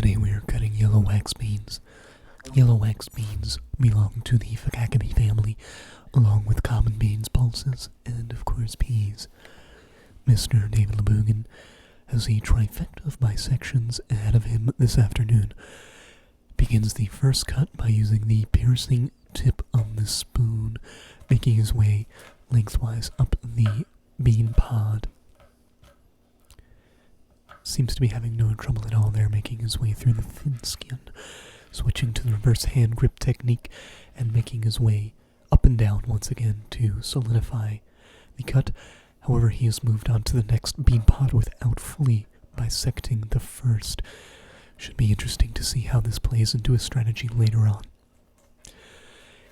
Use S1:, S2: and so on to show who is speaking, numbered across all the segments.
S1: Today we are cutting yellow wax beans. Yellow wax beans belong to the Focacity family, along with common beans, pulses, and of course peas. Mr. David LeBougan has a trifecta of bisections ahead of him this afternoon. Begins the first cut by using the piercing tip of the spoon, making his way lengthwise up the bean pod. Seems to be having no trouble at all there, making his way through the thin skin, switching to the reverse hand grip technique, and making his way up and down once again to solidify the cut. However, he has moved on to the next bean pod without fully bisecting the first. Should be interesting to see how this plays into his strategy later on.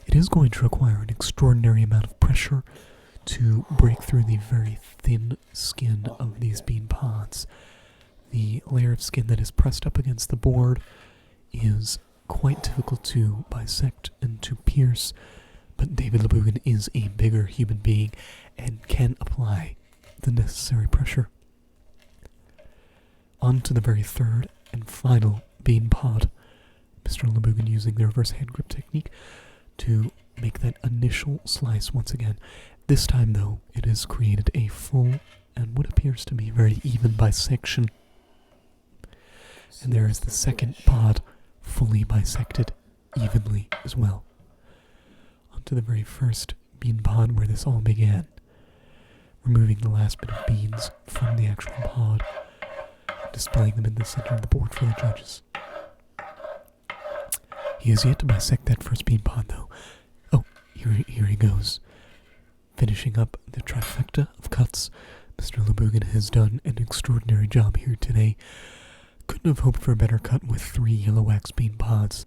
S1: It is going to require an extraordinary amount of pressure to break through the very thin skin of these bean pods. The layer of skin that is pressed up against the board is quite difficult to bisect and to pierce, but David LeBougan is a bigger human being and can apply the necessary pressure. On to the very third and final bean pod. Mr. LeBougan using the reverse hand grip technique to make that initial slice once again. This time, though, it has created a full and what appears to be very even bisection. And there is the second pod fully bisected evenly as well. Onto the very first bean pod where this all began. Removing the last bit of beans from the actual pod, displaying them in the center of the board for the judges. He has yet to bisect that first bean pod, though. Oh, here he goes. Finishing up the trifecta of cuts, Mr. LeBougan has done an extraordinary job here today. Couldn't have hoped for a better cut with 3 yellow wax bean pods.